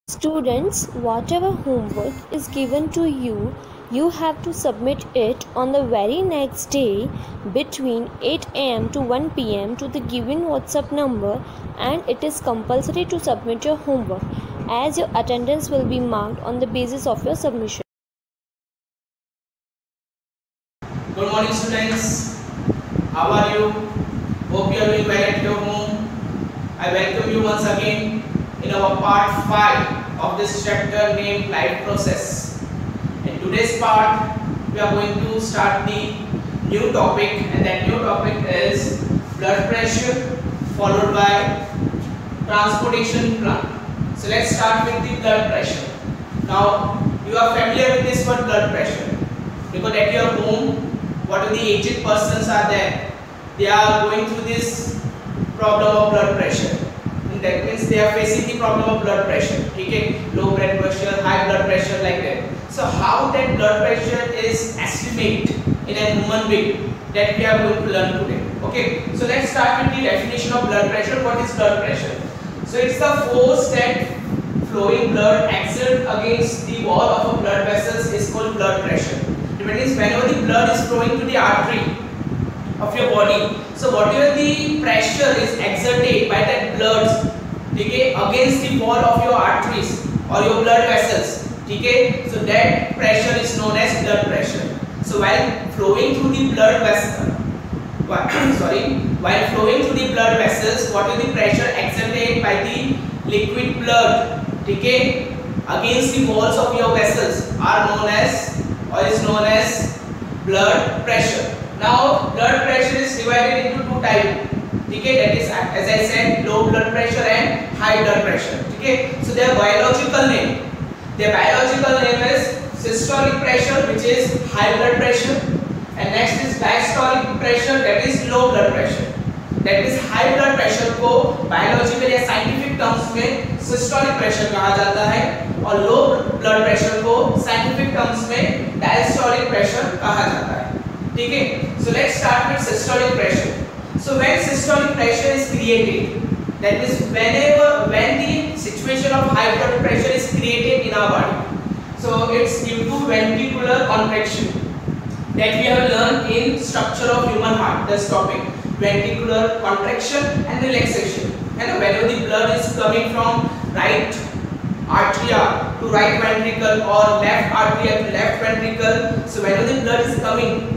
Students, whatever homework is given to you, you have to submit it on the very next day between 8 am to 1 pm to the given WhatsApp number, and it is compulsory to submit your homework as your attendance will be marked on the basis of your submission. Good morning, students. How are you? Hope you are doing well at your home. I welcome you once again in our part 5 of this chapter named Life Process. In today's part, we are going to start the new topic, and that new topic is blood pressure followed by transportation plan. So let's start with the blood pressure. Now, you are familiar with this word blood pressure because at your home, what are the aged persons are there? They are going through this problem of blood pressure. And that means they are facing the problem of blood pressure. Okay, low blood pressure, high blood pressure, like that. So how that blood pressure is estimated in a human being, that we are going to learn today. Okay, so let's start with the definition of blood pressure. What is blood pressure? So it's the force that flowing blood exerts against the wall of a blood vessels is called blood pressure. It means whenever the blood is flowing to the artery of your body, so whatever the pressure is exerted by that blood, okay, against the wall of your arteries or your blood vessels, okay, so that pressure is known as blood pressure. So while flowing through the blood vessel, while flowing through the blood vessels, what is the pressure exerted by the liquid blood, okay, against the walls of your vessels are known as, or is known as, blood pressure. Now blood pressure is divided into two types, okay, that is, as I said, low blood pressure and high blood pressure. Okay, so their biological name is systolic pressure, which is high blood pressure, and next is diastolic pressure, that is low blood pressure. That is high blood pressure को biological या scientific terms में systolic pressure कहा जाता है, और low blood pressure को scientific terms में diastolic pressure कहा जाता है. ठीक है, so let's start with systolic pressure. So when systolic pressure is created, that is when the situation of high blood pressure is created in our body, so it's due to ventricular contraction that we have learned in structure of human heart. This topic, ventricular contraction and relaxation, and whenever the blood is coming from right arteria to right ventricle or left arteria to left ventricle, so whenever the blood is coming,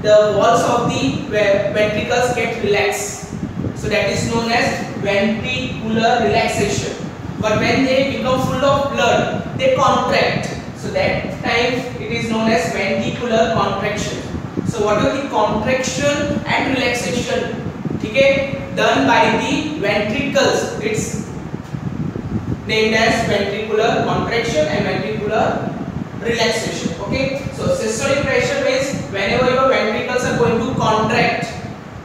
the walls of the ventricles get relaxed, so that is known as ventricular relaxation. But when they become full of blood, they contract, so that time it is known as ventricular contraction. So what are the contraction and relaxation, okay, done by the ventricles, it's named as ventricular contraction and ventricular relaxation. Okay, so systolic pressure means whenever your ventricles are going to contract,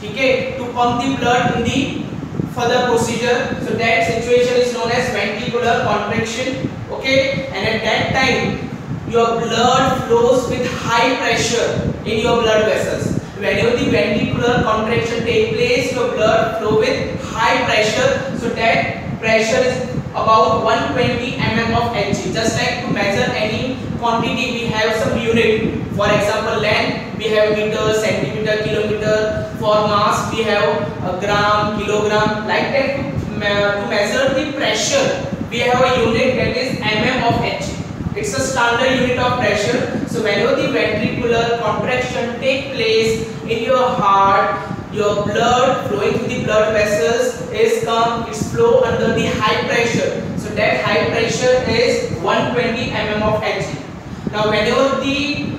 okay, to pump the blood in the further procedure, so that situation is known as ventricular contraction. Okay, and at that time your blood flows with high pressure in your blood vessels. Whenever the ventricular contraction take place, your blood flow with high pressure, so that pressure is about 120 mm of Hg. Just like to measure any quantity, we have some unit. For example, length we have meter, centimeter, kilometer. For mass we have a gram, kilogram. Like that, to measure the pressure, we have a unit that is mm of Hg. It's a standard unit of pressure. So whenever the ventricular contraction take place in your heart, your blood flowing through the blood vessels its flow under the high pressure. So that high pressure is 120 mm of Hg. Now whenever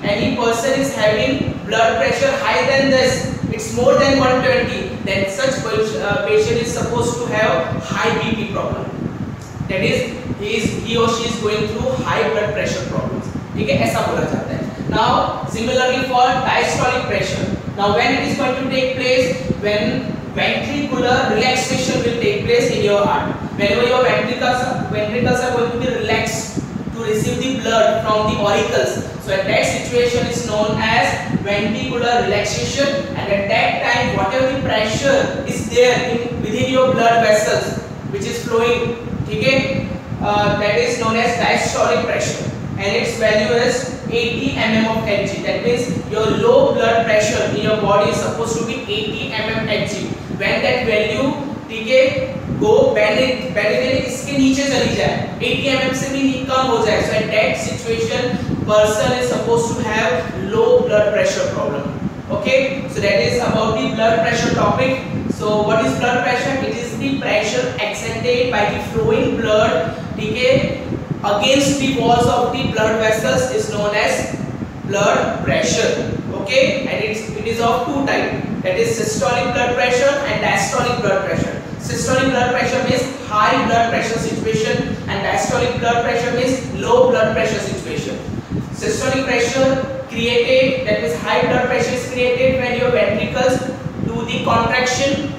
any person is having blood pressure higher than this, it's more than 120, then such patient is supposed to have high BP problem. That is, he or she is going through high blood pressure problems. ठीक है, ऐसा बोला जाता है. Now similarly for diastolic pressure, now when it is going to take place, when ventricular relaxation will take place in your heart, whenever your ventricles are going to be relaxed to receive the blood from the auricles, so at that situation is known as ventricular relaxation, and at that time whatever the pressure is there within your blood vessels which is flowing, ठीक है, that is known as diastolic pressure, and its value is 80 mm of Hg. That means your low blood pressure in your body is supposed to be 80 mm Hg. When that value ठीक है go bend इसके नीचे चली जाए, 80 mm से भी कम हो जाए, so at that situation person is supposed to have low blood pressure problem. Okay, so that is about the blood pressure topic. So what is blood pressure? It is the pressure exerted by the flowing blood, ठीक है, against the walls of the blood vessels is known as blood pressure. Okay, and it is of two types, that is systolic blood pressure and diastolic blood pressure. Systolic blood pressure means high blood pressure situation and diastolic blood pressure means low blood pressure situation. Systolic pressure created, that means high blood pressure is created when your ventricles do the contraction.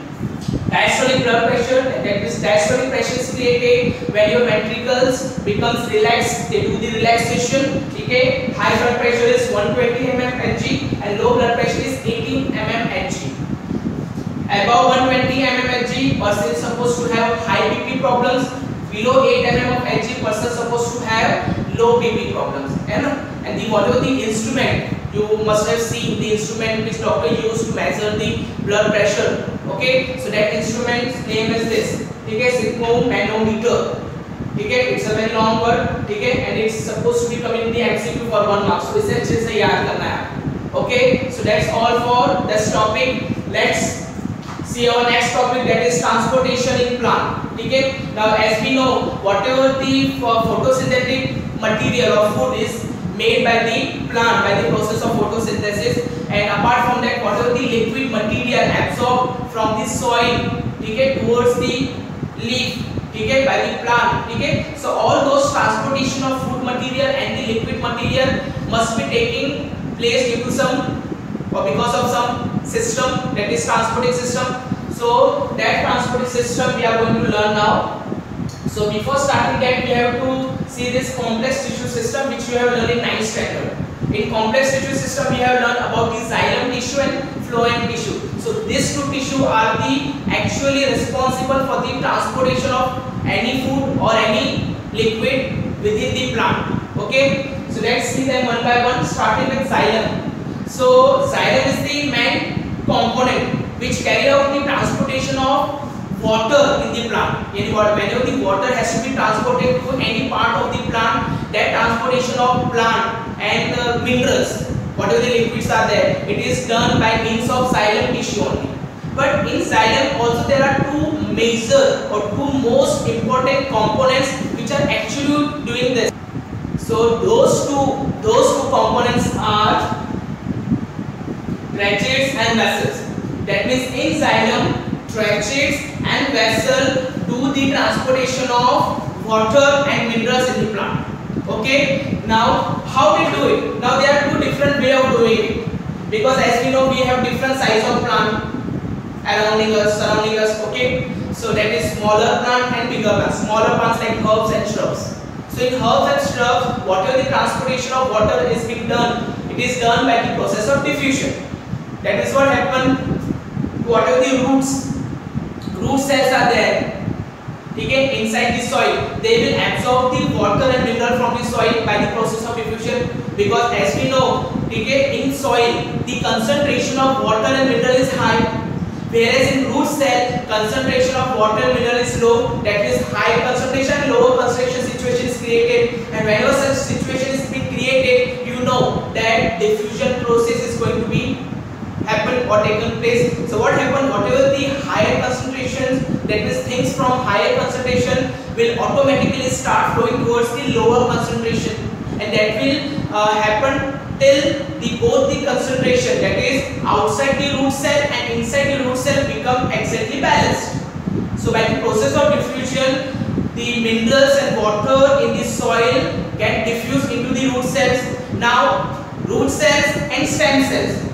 Diastolic blood pressure, that is diastolic pressure is created when your ventricles becomes relaxed, they do the relaxation. Okay, high blood pressure is 120 mm Hg and low blood pressure is 80 mm Hg. Above 120 mm Hg, person is supposed to have high BP problems. Below 8 mm of Hg, person is supposed to have low BP problems. And the whatever the instrument, you must have seen the instrument which doctor used to measure the blood pressure. Okay, so that instrument's name is this. Okay, sphygmomanometer. Okay, it's a very long word. Okay, and it's supposed to be coming in the MCQ for 1 mark. So इसे अच्छे से याद करना है. Okay, so that's all for this topic. Let's see our next topic, that is transportation in plant. Okay, now as we know, whatever the photosynthetic material of food is made by the plant by the process of photosynthesis, and apart from that whatever the liquid material absorbed from the soil, okay, towards the leaf, okay, by the plant, okay, so all those transportation of food material and the liquid material must be taking place due to some or because of some system, that is transporting system. So that transporting system we are going to learn now. So before starting that, we have to see this complex tissue system which we have learned in 9th standard. In complex tissue system we have learned about the xylem tissue and phloem tissue. So these two tissue are the actually responsible for the transportation of any food or any liquid within the plant. Okay, so let's see them one by one, starting with xylem. So xylem is the main component which carry out the transportation of water in the plant. Whenever the water has to be transported to any part of the plant, that transportation of plant and minerals, whatever the liquids are there, it is done by means of xylem tissue only. But in xylem also there are two major or two most important components which are actually doing this. So those two components are tracheids and vessels. That means in xylem, tracheids and vessel do the transportation of water and minerals in the plant. Okay, now how they do it? Now there are two different way of doing it, because as we know we have different size of plant surrounding us. Okay, so that is smaller plant and bigger plant. Smaller plants like herbs and shrubs. So in herbs and shrubs, whatever the transportation of water is being done, it is done by the process of diffusion. That is what happened. Whatever the root cells are there, okay, inside the soil, they will absorb the water and mineral from the soil by the process of diffusion. Because as we know, okay, in soil the concentration of water and mineral is high, whereas in root cell concentration of water and mineral is low. That is high concentration, lower concentration situation is created, and whenever such situation is being created, you know that diffusion process is going to be happen or taken place. So what happened, whatever the higher concentrations, that is things from higher concentration will automatically start flowing towards the lower concentration, and that will happen till both the concentration, that is outside the root cell and inside the root cell, become exactly balanced. So by the process of diffusion, the minerals and water in the soil get diffused into the root cells. Now root cells and stem cells.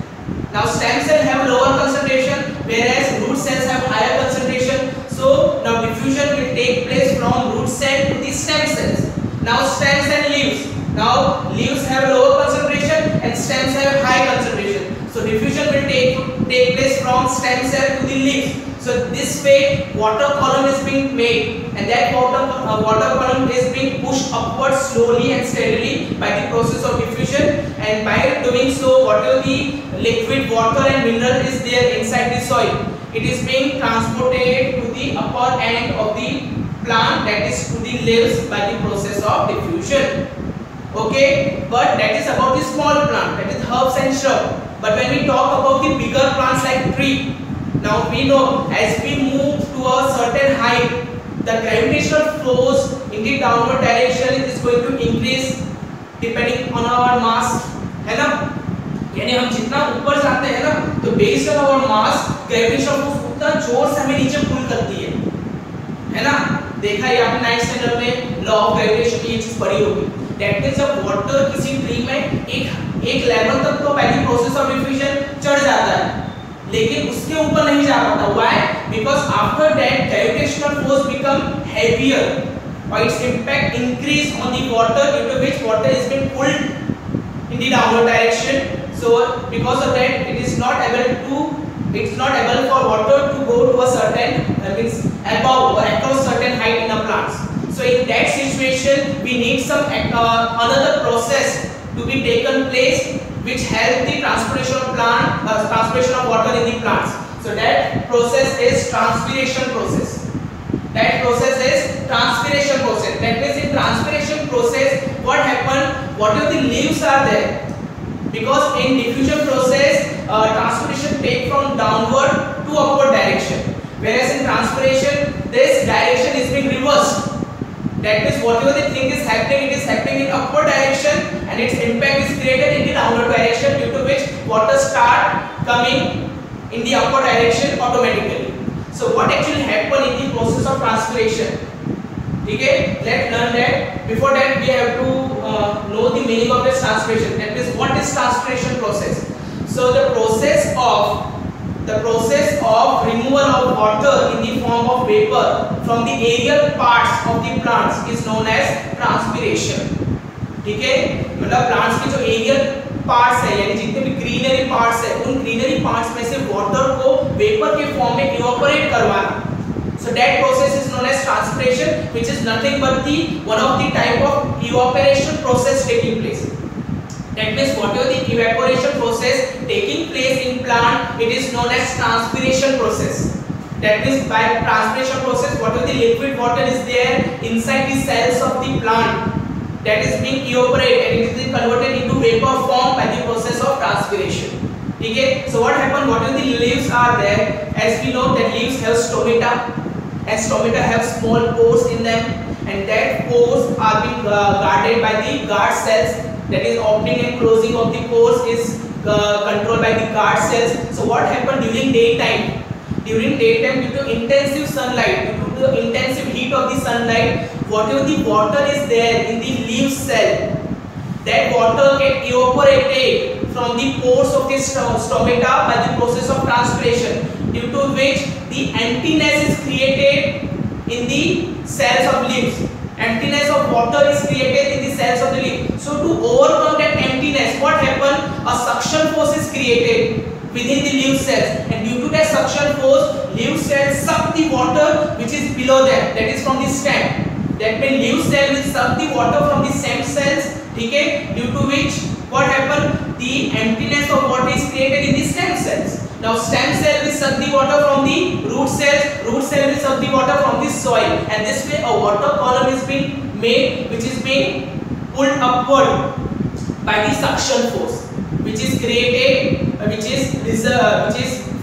Now stem cells have lower concentration, whereas root cells have higher concentration. So now diffusion will take place from root cell to the stem cells. Now stems and leaves. Now leaves have lower concentration and stems have high concentration. So diffusion will take place from stem cell to the leaves. So this way water column is being made, and that water water column is being pushed upwards slowly and steadily by the process of diffusion, and by doing so whatever the liquid water and mineral is there inside the soil, it is being transported to the upper end of the plant, that is to the leaves, by the process of diffusion. Okay, but that is about the small plant, that is herbs and shrub. But when we talk about the bigger plants like tree, now we know as we move to a certain height, the gravitational force in the downward direction is going to increase depending on our mass, है ना? यानी हम जितना ऊपर जाते हैं ना, तो based on our mass, gravitational force उतना जोर से हमें नीचे पुल करती है ना? देखा है आपने 9th स्टैंडर्ड में लॉ ऑफ ग्रेविटेशन ये चीज पढ़ी होगी। That means जब वाटर किसी ट्री में एक लेवल तक तो by the process of diffusion चढ़ जाता है, लेकिन उसके ऊपर नहीं जा पाता। Why? Because after that gravitational force become heavier or its impact increase on the water, due to which water is being pulled in the downward direction. So because of that it is not able for water to go to a certain means above or across certain height in the plants. So in that situation we need some another process to be taken place which help the transpiration of water in the plants. So that process is transpiration process. That means in transpiration process what happen, whatever the leaves are there, because in diffusion process transpiration take from downward to upward direction, whereas in transpiration this direction is being reversed. That means whatever the thing is happening, it is happening in upward direction and its impact is created in the downward direction, due to which water start coming in the upward direction automatically. So what actually happen in the process of transpiration? Okay, let's learn that. Before that we have to know the meaning of this transpiration. That is, what is transpiration process? So the process of removal of water in the form of vapor from the aerial parts of the plants is known as transpiration. ठीक है, मतलब plants के जो aerial parts है, यानी जितने भी greenery parts है, उन greenery parts में से water को vapor के form में evaporate करवाना. So that process is known as transpiration, which is nothing but the one of the type of evaporation process taking place. That means whatever the evaporation process taking place in plant, it is known as transpiration process. That means by transpiration process, whatever the liquid water is there inside the cells of the plant, that is being evaporated and it is being converted into vapor form by the process of transpiration. Okay, so what happened, whatever the leaves are there, as we know that leaves have stomata, and stomata have small pores in them, and that pores are being guarded by the guard cells. That is, opening and closing of the pores is controlled by the guard cells. So what happened during daytime? During daytime, due to intensive sunlight, due to the intensive heat of the sunlight, whatever the water is there in the leaf cell, that water get evaporated from the pores of the stomata by the process of transpiration, due to which the emptiness is created in the cells of leaves. Emptiness of water is created in the cells of the leaf. So to overcome that emptiness, what happened? A suction force is created within the leaf cells, and due to that suction force, leaf cells suck the water which is below them, that is from the stem. That means leaf cell will suck the water from the stem cells, okay, due to which what happened? The emptiness of water is created in the stem cells. Now stem cell will suck the water from the root cell will suck the water from the soil, and this way a water column is being made, which is being pulled upward by the suction force, which is created, which is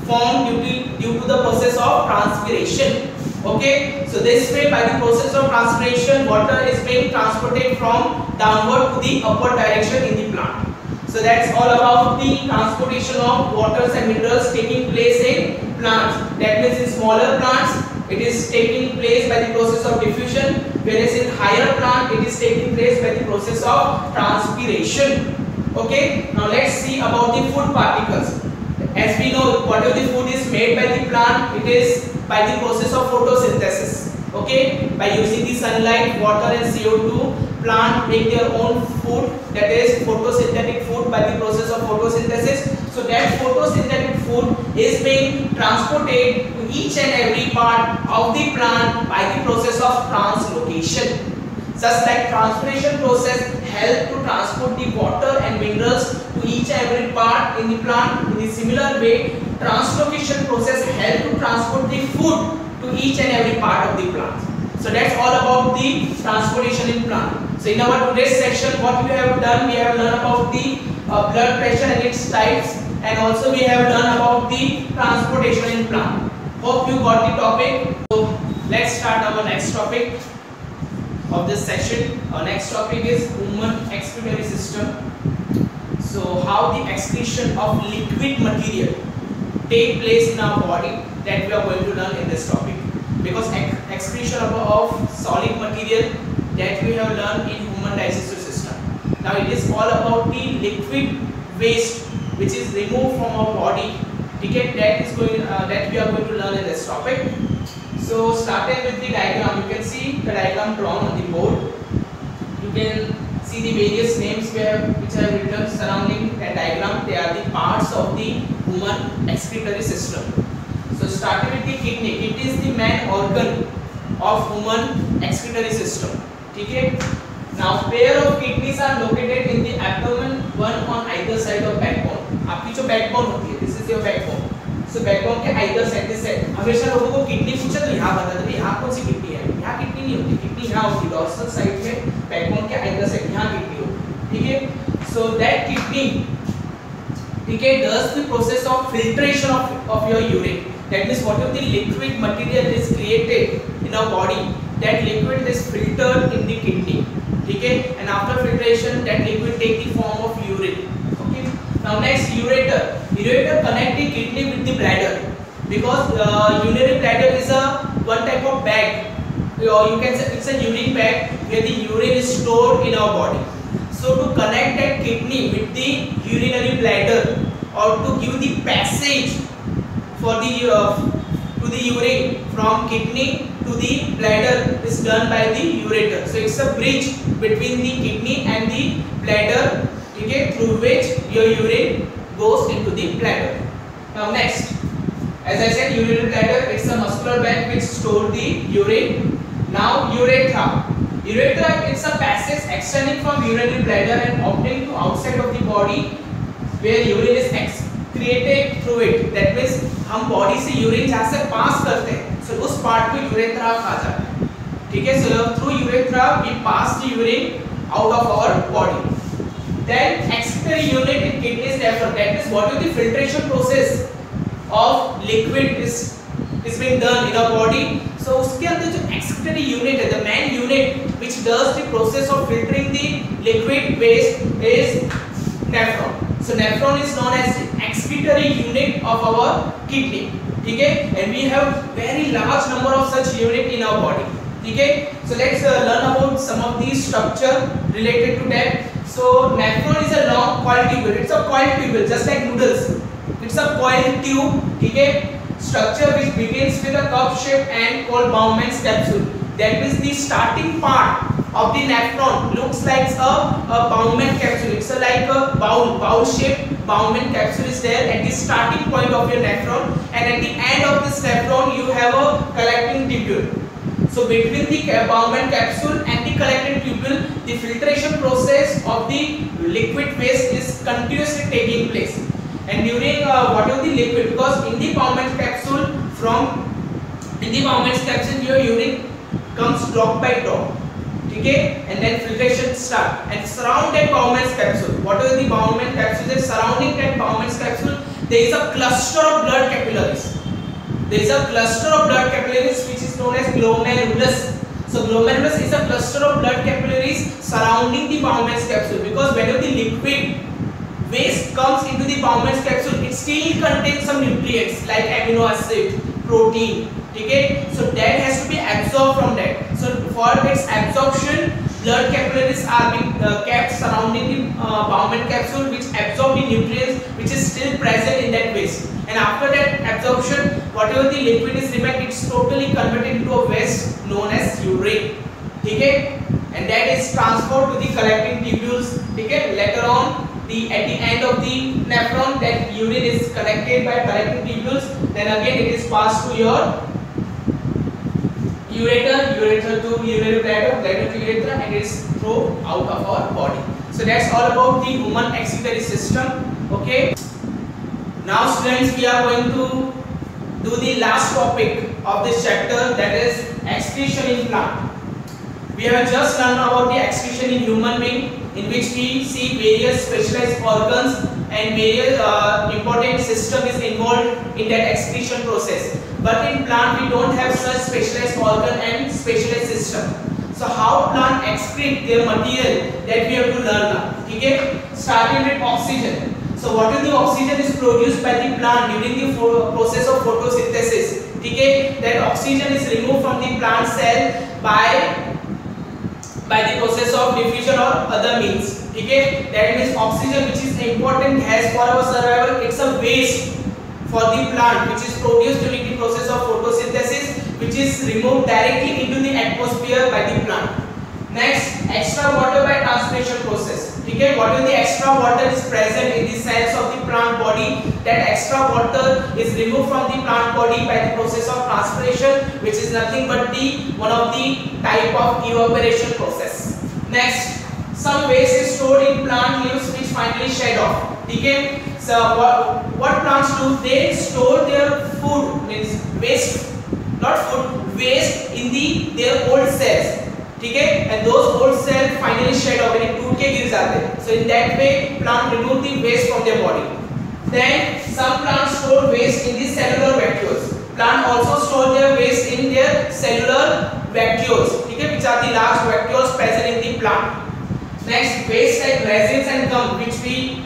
formed due to the process of transpiration. Okay, so this way by the process of transpiration, water is being transported from downward to the upward direction in the plant. So that's all about the transportation of waters and minerals taking place in plants. That means in smaller plants it is taking place by the process of diffusion, whereas in higher plant it is taking place by the process of transpiration. Okay, now let's see about the food particles. As we know, whatever the food is made by the plant, it is by the process of photosynthesis. Okay, by using the sunlight, water and CO2, plant make their own food, that is photosynthetic food by the process of photosynthesis. So that photosynthetic food is being transported to each and every part of the plant by the process of translocation. transportation. Just like transpiration process help to transport the water and minerals to each and every part in the plant, in the similar way translocation process help to transport the food to each and every part of the plant. So that's all about the transportation in plant. So in our today's section, what we have done, we have learned about the blood pressure and its types, and also we have learned about the transportation in plant. Hope you got the topic. So let's start our next topic of this session. Our next topic is human excretory system. So how the excretion of liquid material take place in our body, that we are going to learn in this topic. Because excretion of solid material, that we have learned in human digestive system. Now it is all about the liquid waste which is removed from our body. Okay, that we are going to learn in this topic. So starting with the diagram, you can see the diagram drawn on the board. You can see the various names which I have written surrounding that diagram. They are the parts of the human excretory system. So starting with the kidney, it is the main organ of human excretory system. Okay. Now pair of kidneys are located in the abdomen, one on either side of backbone. आपकी जो backbone होती है, this is your backbone. So backbone के either side, this side. हमेशा लोगों को kidney पूछा तो यहाँ बता दो यहाँ कौन सी किडनी है? यहाँ किडनी नहीं होती, किडनी यहाँ होती है dorsal side में, backbone के either side यहाँ किडनी होती. ठीक है? So that kidney, okay, does the process of filtration of your urine. That means whatever the liquid material is created in our body, that liquid is filtered in the kidney. Okay, and after filtration, that liquid take the form of urine. Okay. Now next, ureter. Ureter connect the kidney with the bladder, because urinary bladder is a one type of bag. You can say it's a urine bag where the urine is stored in our body. So to connect that kidney with the urinary bladder, or to give the passage for the to the urine from kidney to the bladder is done by the ureter. So it's a bridge between the kidney and the bladder, okay, through which your urine goes into the bladder. Now next, as I said, urinary bladder, it's a muscular bag which stores the urine. Now urethra. Urethra, it's a passage extending from urinary bladder and obtained to outside of the body, where urine is excreted through it. That means हम body से urine जहाँ से पास करते हैं, so उस part को urethra कहा जाता है. ठीक है? So through urethra we pass the urine out of our body. Then excretory unit in kidney is developed. That means what is the filtration process of liquid is being done in our body. So उसके अंदर जो excretory unit है, the main unit which does the process of filtering the liquid waste is nephron. So nephron is known as the excretory unit of our kidney. Okay, and we have very large number of such unit in our body. Okay, so let's learn about some of these structure related to that. So nephron is a long coiled tubule. It's a coiled tubule, just like noodles. It's a coiled tube. Okay, structure which begins with a cup shape and called Bowman's capsule. That means the starting part of the nephron looks like a Bowman capsule. It's like a bowl shape. Bowman capsule is there at the starting point of your nephron, and at the end of this nephron you have a collecting tubule. So between the Bowman capsule and the collecting tubule, the filtration process of the liquid waste is continuously taking place. And during whatever the liquid, because in the Bowman capsule, your urine comes drop by drop. Okay, and then filtration start, and surround that Bowman's capsule. Whatever the Bowman capsule is, surrounding that Bowman's capsule, there is a cluster of blood capillaries. There is a cluster of blood capillaries which is known as glomerulus. So glomerulus is a cluster of blood capillaries surrounding the Bowman's capsule, because whenever the liquid waste comes into the Bowman's capsule, it still contains some nutrients like amino acid, protein. Okay, so that has to be absorbed from that. So for its absorption, blood capillaries are being kept surrounding the Bowman capsule, which absorb the nutrients which is still present in that waste. And after that absorption, whatever the liquid is remained, it's totally converted into a waste known as urine. Okay, and that is transferred to the collecting tubules. Okay, later on, at the end of the nephron, that urine is collected by collecting tubules. Then again, it is passed to your urethra to urinary bladder, bladder to urethra, and it is thrown out of our body. So that's all about the human excretory system. Okay. Now students, we are going to do the last topic of this chapter, that is excretion in plant. We have just learned about the excretion in human being, in which we see various specialized organs and various important system is involved in that excretion process. But in plant we don't have such specialized organ and specialized system. So how plant excrete their material, that we have to learn now. Okay, starting with oxygen. So what is the oxygen is produced by the plant during the process of photosynthesis. Okay, that oxygen is removed from the plant cell by the process of diffusion or other means. Okay, that means oxygen, which is important gas for our survival, it's a waste for the plant which is produced during the process of photosynthesis, which is removed directly into the atmosphere by the plant. Next, extra water by transpiration process. Okay, what is the extra water is present in the cells of the plant body? That extra water is removed from the plant body by the process of transpiration, which is nothing but the one of the type of evaporation process. Next, some waste is stored in plant leaves which finally shed off. Okay, so what plants do? They store their food, means waste, not food, waste in their old cells. ठीक है, and those old cells finally shed off, यानी टूट के गिर जाते हैं. So in that way plant remove the waste from their body. Then some plants store waste in the cellular vacuoles. Plant also store their waste in their cellular vacuoles. ठीक है, which are the large vacuoles present in the plant. Next, waste like resins and gum, which we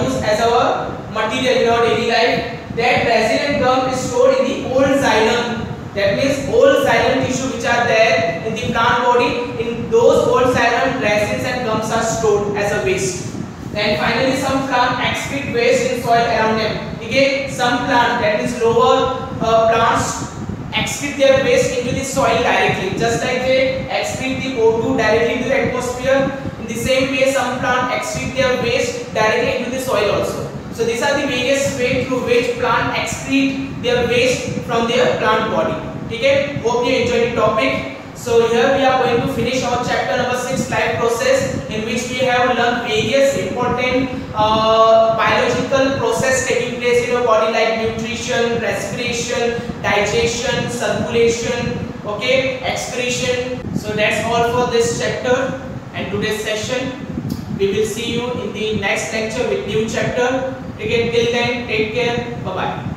use as our material in our daily life. That resin and gum is stored in the old xylem. That means old xylem tissue which are there in the plant body, in those old xylem resins and gums are stored as a waste. Then finally some plant excrete waste in soil around them. Okay, some plant, that means lower plants excrete their waste into the soil directly, just like they excrete the O2 directly into the atmosphere. In the same way some plant excrete their waste directly into the soil also. So these are the various ways through which plant excrete their waste from their plant body. Okay, hope you enjoyed the topic. So here we are going to finish our chapter number 6, life process, in which we have learned various important biological process taking place in our body, like nutrition, respiration, digestion, circulation, okay, excretion. So that's all for this chapter and today's session. We will see you in the next lecture with new chapter. Till then, take care. Bye bye.